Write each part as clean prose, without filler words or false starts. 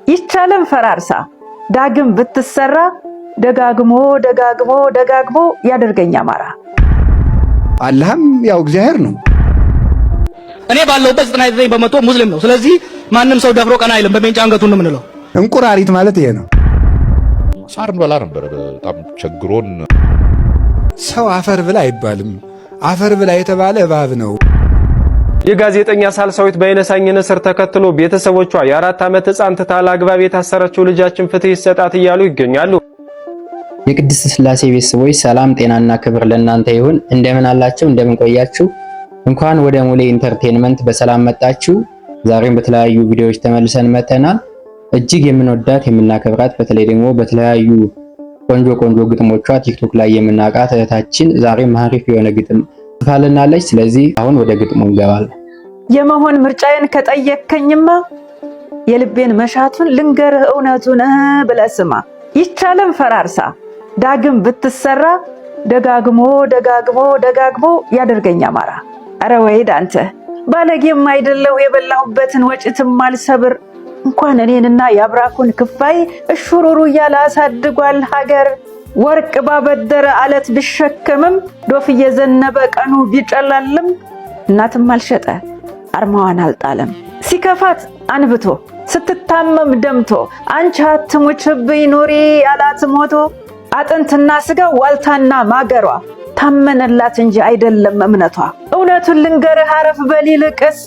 ይቻለም ፈራርሳ ዳግም ብትሰራ ደጋግሞ ደጋግሞ ደጋግሞ ያደርገኛ አማራ። አላህም ያው እግዚአብሔር ነው። እኔ ባለውበት 99% ሙስሊም ነው። ስለዚህ ማንም ሰው ደፍሮ ቀና አይልም። በሜንጫ አንገቱን ነው የምንለው። እንቁራሪት ማለት ይሄ ነው። ሳር እንበላ ነበር በጣም ቸግሮን። ሰው አፈር ብላ አይባልም። አፈር ብላ የተባለ እባብ ነው። የጋዜጠኛ ሳልሳዊት በየነሳኝን እስር ተከትሎ ቤተሰቦቿ የ4 ዓመት ሕፃን ትታ ለአግባብ የታሰረችው ልጃችን ፍትህ ይሰጣት እያሉ ይገኛሉ። የቅድስት ሥላሴ ቤተሰቦች ሰላም ጤናና ክብር ለእናንተ ይሁን። እንደምን አላችሁ? እንደምን ቆያችሁ? እንኳን ወደ ሙሌ ኢንተርቴይንመንት በሰላም መጣችሁ። ዛሬም በተለያዩ ቪዲዮዎች ተመልሰን መተናል። እጅግ የምንወዳት የምናከብራት በተለይ ደግሞ በተለያዩ ቆንጆ ግጥሞቿ ቲክቶክ ላይ የምናውቃት እህታችን ዛሬም አሪፍ የሆነ ግጥም ጽፋልናለች። ስለዚህ አሁን ወደ ግጥሙ እንገባለን። የመሆን ምርጫዬን ከጠየቅከኝማ የልቤን መሻቱን ልንገርህ እውነቱን ብለህ ስማ። ይቻለም ፈራርሳ ዳግም ብትሰራ ደጋግሞ ደጋግሞ ደጋግሞ ያደርገኛ አማራ። አረ ወይድ አንተ ባለጌም አይደለው የበላሁበትን ወጭትም አልሰብር። እንኳን እኔንና ያብራኩን ክፋይ እሹሩሩ እያለ አሳድጓል ሀገር። ወርቅ ባበደረ አለት ቢሸከምም ዶፍ እየዘነበ ቀኑ ቢጨላልም እናትም አልሸጠ አርማዋን አልጣለም። ሲከፋት አንብቶ ስትታመም ደምቶ አንቺ አትሙችብኝ ኑሪ ያላት ሞቶ አጥንትና ስጋ ዋልታና ማገሯ ታመነላት እንጂ አይደለም እምነቷ። እውነቱን ልንገርህ አረፍ በሊልቅስ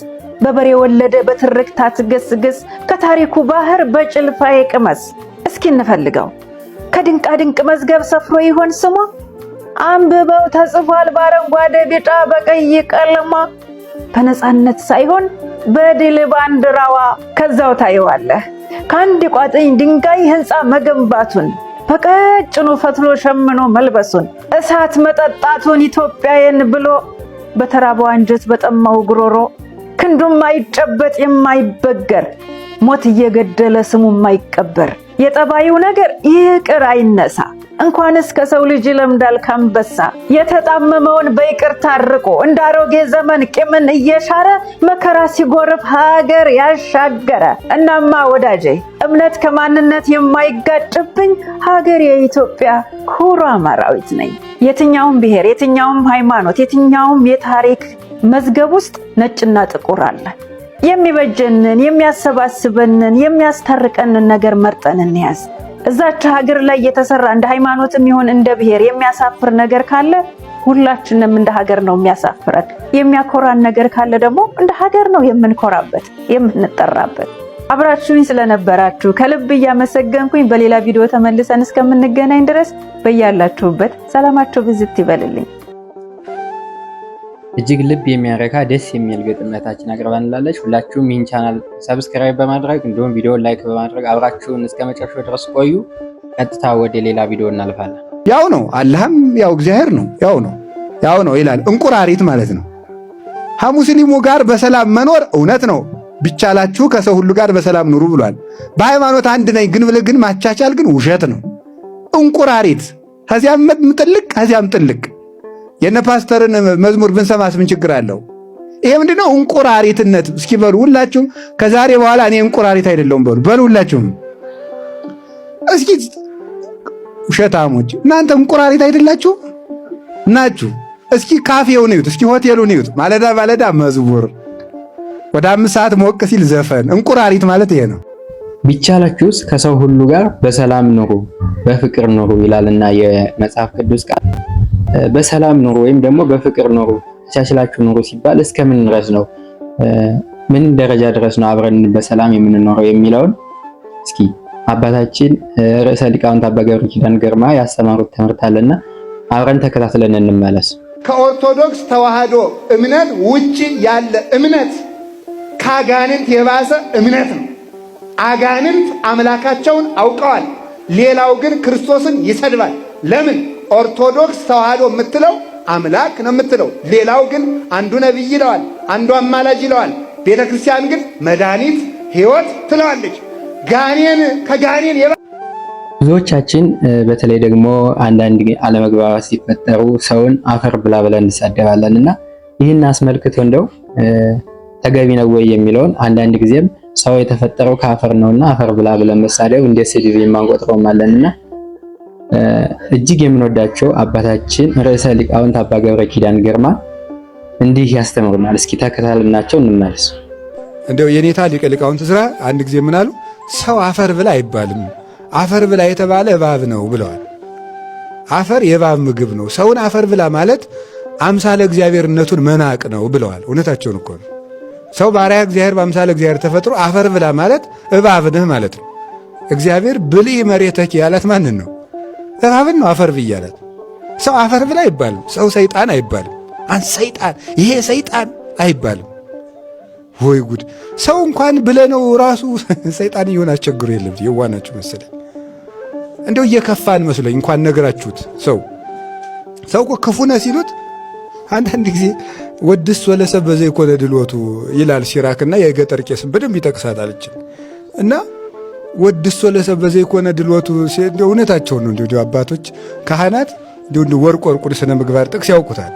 በበሬ ወለደ በትርክታ ትገስግስ ከታሪኩ ባህር በጭልፋዬ ቅመስ። እስኪ እንፈልገው ከድንቃ ድንቅ መዝገብ ሰፍሮ ይሆን ስሟ? አንብበው ተጽፏል በአረንጓዴ ቢጫ በቀይ ቀለሟ። በነፃነት ሳይሆን በድል ባንዲራዋ ከዛው ታየዋለህ ከአንድ ቋጥኝ ድንጋይ ህንፃ መገንባቱን በቀጭኑ ፈትሎ ሸምኖ መልበሱን እሳት መጠጣቱን ኢትዮጵያዬን ብሎ በተራበው አንጀት በጠማው ጉሮሮ ክንዱም አይጨበጥ የማይበገር ሞት እየገደለ ስሙ የማይቀበር የጠባዩ ነገር ይቅር አይነሳ እንኳንስ ከሰው ልጅ ለምዳል ካንበሳ የተጣመመውን በይቅርታ አርቆ እንዳሮጌ ዘመን ቂምን እየሻረ መከራ ሲጎርፍ ሀገር ያሻገረ። እናማ ወዳጄ እምነት ከማንነት የማይጋጭብኝ ሀገር የኢትዮጵያ ኩሩ አማራዊት ነኝ። የትኛውም ብሔር፣ የትኛውም ሃይማኖት፣ የትኛውም የታሪክ መዝገብ ውስጥ ነጭና ጥቁር አለ። የሚበጀንን የሚያሰባስበንን የሚያስታርቀንን ነገር መርጠን እንያዝ። እዛች ሀገር ላይ የተሰራ እንደ ሃይማኖትም ይሁን እንደ ብሔር የሚያሳፍር ነገር ካለ ሁላችንም እንደ ሀገር ነው የሚያሳፍረን። የሚያኮራን ነገር ካለ ደግሞ እንደ ሀገር ነው የምንኮራበት የምንጠራበት። አብራችሁኝ ስለነበራችሁ ከልብ እያመሰገንኩኝ በሌላ ቪዲዮ ተመልሰን እስከምንገናኝ ድረስ በያላችሁበት ሰላማችሁ ብዝት ይበልልኝ። እጅግ ልብ የሚያረካ ደስ የሚል ግጥምነታችን አቅርበንላለች። ሁላችሁም ይህን ቻናል ሰብስክራይብ በማድረግ እንዲሁም ቪዲዮ ላይክ በማድረግ አብራችሁን እስከ መጨረሻው ድረስ ቆዩ። ቀጥታ ወደ ሌላ ቪዲዮ እናልፋለን። ያው ነው አላህም ያው እግዚአብሔር ነው። ያው ነው ይላል። እንቁራሪት ማለት ነው። ከሙስሊሙ ጋር በሰላም መኖር እውነት ነው። ቢቻላችሁ ከሰው ሁሉ ጋር በሰላም ኑሩ ብሏል። በሃይማኖት አንድ ነኝ ግን ብለህ ግን ማቻቻል ግን ውሸት ነው። እንቁራሪት ከዚያም ጥልቅ ከዚያም ጥልቅ። የነ ፓስተርን መዝሙር ብንሰማስ ምን ችግር አለው? ይሄ ምንድነው? እንቁራሪትነት። እስኪ በሉ ሁላችሁም ከዛሬ በኋላ እኔ እንቁራሪት አይደለሁም በሉ ሁላችሁም። እስኪ ውሸታሞች እናንተ እንቁራሪት አይደላችሁ ናችሁ? እስኪ ካፌውን እዩት፣ እስኪ ሆቴሉን እዩት። ማለዳ መዝሙር፣ ወደ 5 ሰዓት ሞቅ ሲል ዘፈን። እንቁራሪት ማለት ይሄ ነው። ቢቻላችሁስ ከሰው ሁሉ ጋር በሰላም ኑሩ በፍቅር ኑሩ ይላልና የመጽሐፍ ቅዱስ ቃል። በሰላም ኑሩ ወይም ደግሞ በፍቅር ኑሩ ተቻችላችሁ ኑሩ ሲባል እስከምን ድረስ ነው? ምን ደረጃ ድረስ ነው አብረን በሰላም የምንኖረው የሚለውን እስኪ አባታችን ርዕሰ ሊቃውንት አባ ገብረ ኪዳን ግርማ ያስተማሩት ትምህርት አለና አብረን ተከታትለን እንመለስ። ከኦርቶዶክስ ተዋህዶ እምነት ውጪ ያለ እምነት ከአጋንንት የባሰ እምነት ነው። አጋንንት አምላካቸውን አውቀዋል። ሌላው ግን ክርስቶስን ይሰድባል። ለምን? ኦርቶዶክስ ተዋህዶ የምትለው አምላክ ነው የምትለው። ሌላው ግን አንዱ ነቢይ ይለዋል፣ አንዱ አማላጅ ይለዋል። ቤተ ክርስቲያን ግን መድኃኒት ሕይወት ትለዋለች። ከጋኔን ብዙዎቻችን በተለይ ደግሞ አንዳንድ አለመግባባት ሲፈጠሩ ሰውን አፈር ብላ ብለን እንሳደባለን እና ይህን አስመልክቶ እንደው ተገቢ ነው ወይ የሚለውን አንዳንድ ጊዜም ሰው የተፈጠረው ከአፈር ነውና አፈር ብላ ብለን መሳደብ እንደ ስድብ የማንቆጥረውም አለንና እጅግ የምንወዳቸው አባታችን ርዕሰ ሊቃውንት አባ ገብረ ኪዳን ግርማ እንዲህ ያስተምሩናል። እስኪ ተከታተልናቸው እንመለስ። እንደው የኔታ ሊቀ ሊቃውንት ዕዝራ አንድ ጊዜ ምን አሉ? ሰው አፈር ብላ አይባልም፣ አፈር ብላ የተባለ እባብ ነው ብለዋል። አፈር የእባብ ምግብ ነው። ሰውን አፈር ብላ ማለት አምሳለ እግዚአብሔርነቱን መናቅ ነው ብለዋል። እውነታቸውን እኮ ነው። ሰው ባሪያ እግዚአብሔር በአምሳለ እግዚአብሔር ተፈጥሮ አፈር ብላ ማለት እባብ ነህ ማለት ነው። እግዚአብሔር ብልዕ መሬተኪ ያላት ማንን ነው? እባብን ነው አፈር ብያ ያላት። ሰው አፈር ብላ አይባልም። ሰው ሰይጣን አይባልም። አንተ ሰይጣን፣ ይሄ ሰይጣን አይባልም። ወይ ጉድ! ሰው እንኳን ብለነው ራሱ ሰይጣን ይሆን አስቸግሮ የለም። የዋናችሁ መሰለኝ። እንደው እየከፋን መስሎኝ እንኳን ነገራችሁት። ሰው እኮ ክፉ ነህ ሲሉት አንዳንድ ጊዜ ወድስ ወለሰብ በዘይኮነ ድልወቱ ይላል ሲራክና የገጠር ቄስም በደንብ ይጠቅሳታል እና ወድስ ወለሰብ በዘይኮነ ድልወቱ እንደው እውነታቸውን ነው። እንደው አባቶች ካህናት እንደው ወርቅ ስነ ምግባር ጥቅስ ያውቁታል።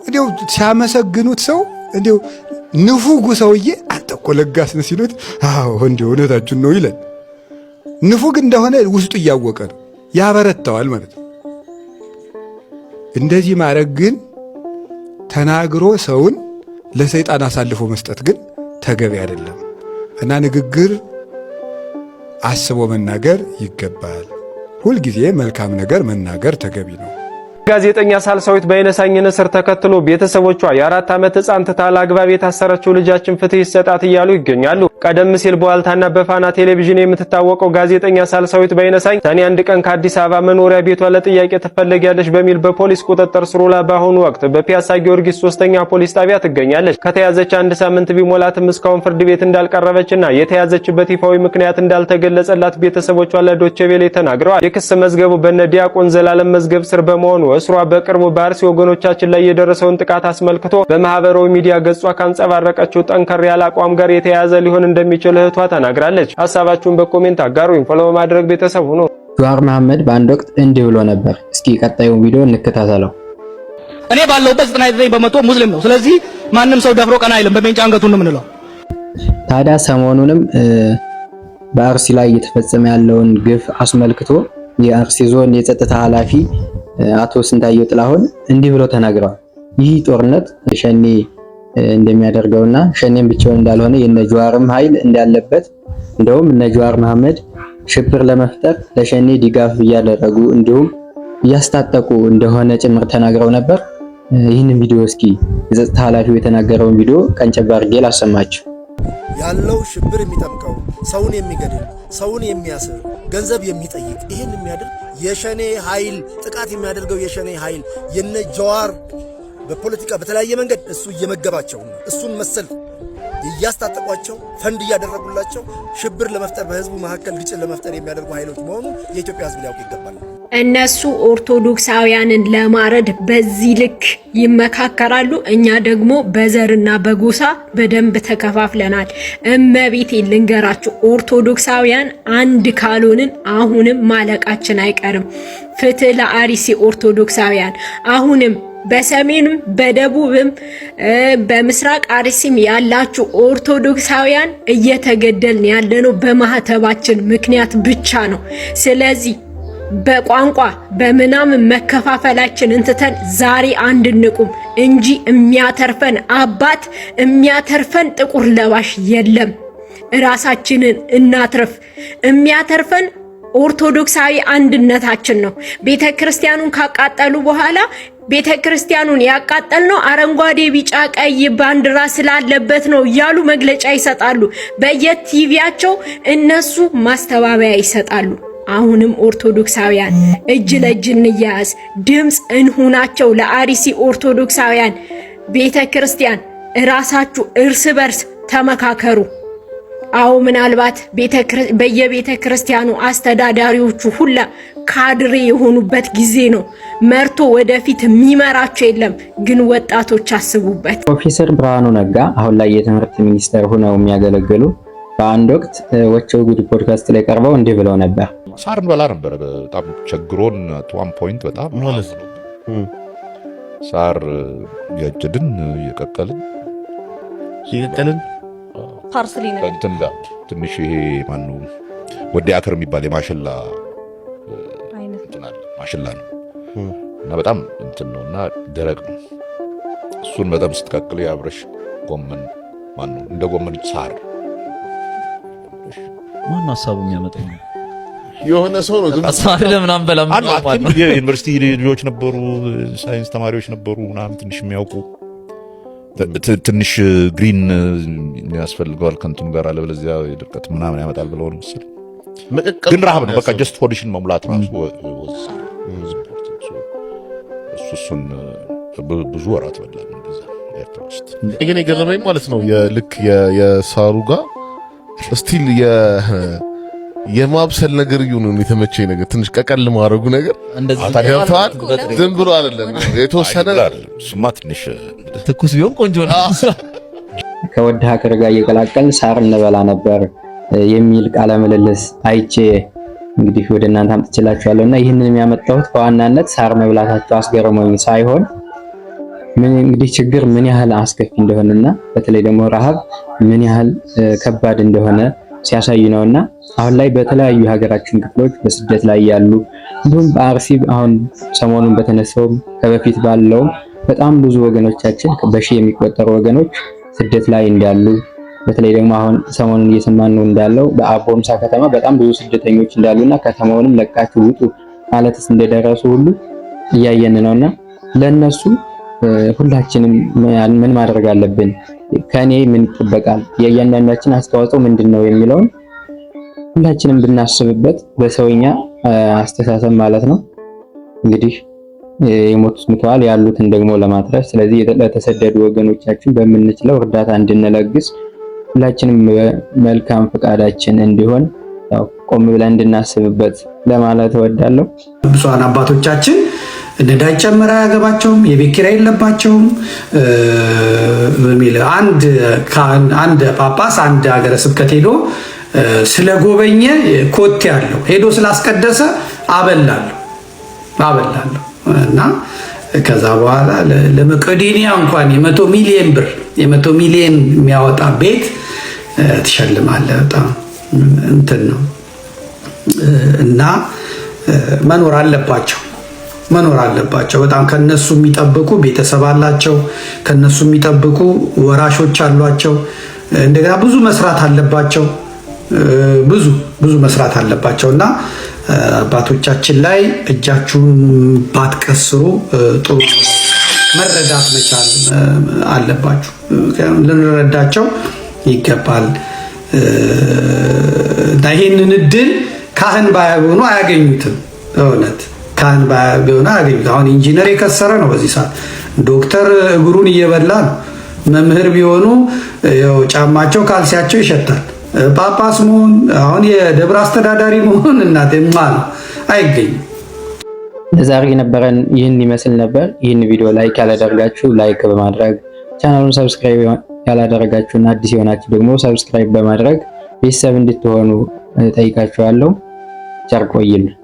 እንደው ሲያመሰግኑት ሰው እንደው ንፉጉ ሰውዬ አንተ እኮ ለጋስ ነህ ሲሉት አዎ እንደው እውነታችሁን ነው ይላል። ንፉግ እንደሆነ ውስጡ እያወቀ ነው፣ ያበረታዋል ማለት ነው። እንደዚህ ማድረግ ግን ተናግሮ ሰውን ለሰይጣን አሳልፎ መስጠት ግን ተገቢ አይደለም እና ንግግር አስቦ መናገር ይገባል። ሁልጊዜ መልካም ነገር መናገር ተገቢ ነው። ጋዜጠኛ ሳልሳዊት በየነሳኝን እስር ተከትሎ ቤተሰቦቿ የ4 ዓመት ሕፃን ትታ አላግባብ የታሰረችው ልጃችን ፍትህ ይሰጣት እያሉ ይገኛሉ። ቀደም ሲል በዋልታና በፋና ቴሌቪዥን የምትታወቀው ጋዜጠኛ ሳልሳዊት በየነሳኝ ሰኔ 1 ቀን ከአዲስ አበባ መኖሪያ ቤቷ ለጥያቄ ትፈለጊያለሽ በሚል በፖሊስ ቁጥጥር ስር ውላ በአሁኑ ወቅት በፒያሳ ጊዮርጊስ 3ኛ ፖሊስ ጣቢያ ትገኛለች። ከተያዘች 1 ሳምንት ቢሞላትም እስካሁን ፍርድ ቤት እንዳልቀረበችና የተያዘችበት ይፋዊ ምክንያት እንዳልተገለጸላት ቤተሰቦቿ ለዶቼ ቬለ ተናግረዋል። የክስ መዝገቡ በነ ዲያቆን ዘላለም መዝገብ ስር በመሆኑ እስሯ በቅርቡ በአርሲ ወገኖቻችን ላይ የደረሰውን ጥቃት አስመልክቶ በማህበራዊ ሚዲያ ገጿ ካንጸባረቀችው ጠንከር ያለ አቋም ጋር የተያያዘ ሊሆን እንደሚችል እህቷ ተናግራለች። ሐሳባችሁን በኮሜንት አጋሩኝ። ፎሎ በማድረግ ቤተሰብ ሁኑ። ጀዋር መሐመድ በአንድ ወቅት እንዲህ ብሎ ነበር። እስኪ ቀጣዩን ቪዲዮ እንከታተለው። እኔ ባለሁበት 99% ሙስሊም ነው። ስለዚህ ማንም ሰው ደፍሮ ቀና አይልም። በሜንጫ አንገቱን ነው የምንለው። ታዲያ ሰሞኑንም በአርሲ ላይ እየተፈጸመ ያለውን ግፍ አስመልክቶ የአርሲ ዞን የጸጥታ ኃላፊ አቶ ስንታየው ጥላሁን እንዲህ ብሎ ተናግረዋል። ይህ ጦርነት ሸኔ እንደሚያደርገውና ሸኔን ብቻውን እንዳልሆነ የነ ጀዋርም ኃይል እንዳለበት እንደውም እነ ጀዋር መሐመድ ሽብር ለመፍጠር ለሸኔ ድጋፍ እያደረጉ እንዲሁም እያስታጠቁ እንደሆነ ጭምር ተናግረው ነበር። ይህንን ቪዲዮ እስኪ የጸጥታ ኃላፊው የተናገረውን ቪዲዮ ቀንጨብ አድርጌ ላሰማችሁ። ያለው ሽብር የሚጠምቀው ሰውን የሚገድል ሰውን የሚያስር ገንዘብ የሚጠይቅ ይህን የሚያደርግ የሸኔ ኃይል ጥቃት የሚያደርገው የሸኔ ኃይል የነ ጀዋር በፖለቲካ በተለያየ መንገድ እሱ እየመገባቸው እሱን መሰል እያስታጠቋቸው ፈንድ እያደረጉላቸው ሽብር ለመፍጠር በህዝቡ መካከል ግጭት ለመፍጠር የሚያደርጉ ኃይሎች መሆኑ የኢትዮጵያ ህዝብ ሊያውቅ ይገባል። እነሱ ኦርቶዶክሳውያንን ለማረድ በዚህ ልክ ይመካከራሉ። እኛ ደግሞ በዘርና በጎሳ በደንብ ተከፋፍለናል። እመቤቴ ልንገራችሁ፣ ኦርቶዶክሳውያን አንድ ካልሆንን አሁንም ማለቃችን አይቀርም። ፍትህ ለአርሲ ኦርቶዶክሳውያን። አሁንም በሰሜንም በደቡብም በምስራቅ አርሲም ያላችሁ ኦርቶዶክሳውያን እየተገደልን ያለነው በማህተባችን ምክንያት ብቻ ነው። ስለዚህ በቋንቋ በምናምን መከፋፈላችን እንትተን ዛሬ አንድ እንቁም እንጂ የሚያተርፈን አባት የሚያተርፈን ጥቁር ለባሽ የለም። ራሳችንን እናትርፍ። የሚያተርፈን ኦርቶዶክሳዊ አንድነታችን ነው። ቤተክርስቲያኑን ካቃጠሉ በኋላ ቤተክርስቲያኑን ያቃጠልነው አረንጓዴ ቢጫ ቀይ ባንዲራ ስላለበት ነው እያሉ መግለጫ ይሰጣሉ። በየቲቪያቸው እነሱ ማስተባበያ ይሰጣሉ። አሁንም ኦርቶዶክሳውያን እጅ ለእጅ እንያያዝ፣ ድምፅ እንሁናቸው ለአርሲ ኦርቶዶክሳውያን። ቤተክርስቲያን ራሳችሁ እርስ በርስ ተመካከሩ። አው ምናልባት በየቤተ ክርስቲያኑ አስተዳዳሪዎቹ ሁላ ካድሬ የሆኑበት ጊዜ ነው። መርቶ ወደፊት የሚመራቸው የለም። ግን ወጣቶች አስቡበት። ፕሮፌሰር ብርሃኑ ነጋ አሁን ላይ የትምህርት ሚኒስተር ሆነው የሚያገለግሉ በአንድ ወቅት ወቸው ጉድ ፖድካስት ላይ ቀርበው እንዲህ ብለው ነበር። ሳር እንበላ ነበር። በጣም ቸግሮን ዋን ፖይንት በጣም ማለት ነው። ሳር ያጭድን እየቀቀልን ፓርስሊ ነው እንትን ጋር ትንሽ ይሄ ማነው ወዲ አተር የሚባል የማሽላ አይነት እንትን አለ ማሽላ ነው እና በጣም እንትን ነውና ደረቅ ነው። እሱን በጣም ስትቀቅል ያብረሽ ጎመን ማነው እንደ ጎመን ሳር ማን ሐሳቡ የሚያመጣው የሆነ ሰው ነው አሳር ለምናም በላም የዩኒቨርሲቲ ልጆች ነበሩ፣ ሳይንስ ተማሪዎች ነበሩ ምናምን ትንሽ የሚያውቁ ትንሽ ግሪን ያስፈልገዋል ከንቱም ጋር አለ በለዚያ የድርቀት ምናምን ያመጣል ብለው ነው መሰለኝ። ግን ረሃብ ነው በቃ ጀስት ሆድሽን መሙላት ራሱ እሱን ብዙ ወራት በላን እንደዛ ኤርትራ ውስጥ። ግን የገረመኝ ማለት ነው ልክ የሳሩ ጋር ስቲል የማብሰል ነገር ይሁን የተመቸኝ ነገር ትንሽ ቀቀል ማድረጉ ነገር ታዲያፋን ዝም ብሎ አይደለም የተወሰነ ስማ ትንሽ ትኩስ ቢሆን ቆንጆ ነው። ከወድ ሀገር ጋር እየቀላቀል ሳር እንበላ ነበር የሚል ቃለ ምልልስ አይቼ እንግዲህ ወደ እናንተ አምጥቼላችኋለሁና ይህንን የሚያመጣሁት በዋናነት ሳር መብላታቸው አስገርሞኝ ሳይሆን ምን እንግዲህ ችግር ምን ያህል አስከፊ እንደሆነና በተለይ ደግሞ ረሃብ ምን ያህል ከባድ እንደሆነ ሲያሳይ ነውና አሁን ላይ በተለያዩ ሀገራችን ክፍሎች በስደት ላይ ያሉ እንዲሁም በአርሲ አሁን ሰሞኑን በተነሳው ከበፊት ባለው በጣም ብዙ ወገኖቻችን በሺህ የሚቆጠሩ ወገኖች ስደት ላይ እንዳሉ በተለይ ደግሞ አሁን ሰሞኑን እየሰማን ነው እንዳለው በአቦምሳ ከተማ በጣም ብዙ ስደተኞች እንዳሉና ከተማውንም ለቃችሁ ውጡ ማለትስ እንደደረሱ ሁሉ እያየን ነውና ለነሱ ሁላችንም ምን ማድረግ አለብን? ከኔ ምን ይጠበቃል? የእያንዳንዳችን አስተዋጽኦ ምንድነው የሚለውን ሁላችንም ብናስብበት በሰውኛ አስተሳሰብ ማለት ነው። እንግዲህ የሞቱት ሙተዋል ያሉትን ደግሞ ለማትረፍ ስለዚህ ለተሰደዱ ወገኖቻችን በምንችለው እርዳታ እንድንለግስ ሁላችንም መልካም ፈቃዳችን እንዲሆን ያው ቆም ብለን እንድናስብበት ለማለት እወዳለሁ። ብፁዓን አባቶቻችን ነዳጅ ጨምራ ያገባቸውም የቤት ኪራይ የለባቸውም በሚል አንድ ጳጳስ አንድ ሀገረ ስብከት ሄዶ ስለጎበኘ ኮቴ ያለው ሄዶ ስላስቀደሰ አበላለሁ እና ከዛ በኋላ ለመቄዶንያ እንኳን የ100 ሚሊዮን ብር የ100 ሚሊዮን የሚያወጣ ቤት ትሸልማለህ። በጣም እንትን ነው እና መኖር አለባቸው። በጣም ከነሱ የሚጠብቁ ቤተሰብ አላቸው፣ ከነሱ የሚጠብቁ ወራሾች አሏቸው። እንደገና ብዙ መስራት አለባቸው፣ ብዙ መስራት አለባቸው እና አባቶቻችን ላይ እጃችሁን ባትቀስሩ ጥሩ መረዳት መቻል አለባችሁ። ልንረዳቸው ይገባል እና ይህንን እድል ካህን ባይሆኑ አያገኙትም። እውነት ካህን ባይሆኑ አያገኙትም። አሁን ኢንጂነር የከሰረ ነው በዚህ ሰዓት፣ ዶክተር እግሩን እየበላ ነው። መምህር ቢሆኑ ጫማቸው ካልሲያቸው ይሸታል። ጳጳስ መሆን አሁን የደብረ አስተዳዳሪ መሆን እናቴማ ነው አይገኝም። ለዛሬ የነበረን ይህን ይመስል ነበር። ይህን ቪዲዮ ላይክ ያላደረጋችሁ ላይክ በማድረግ ቻናሉን ሰብስክራይብ ያላደረጋችሁና አዲስ የሆናችሁ ደግሞ ሰብስክራይብ በማድረግ ቤተሰብ እንድትሆኑ ጠይቃችኋለሁ። ቸር ቆዩልን።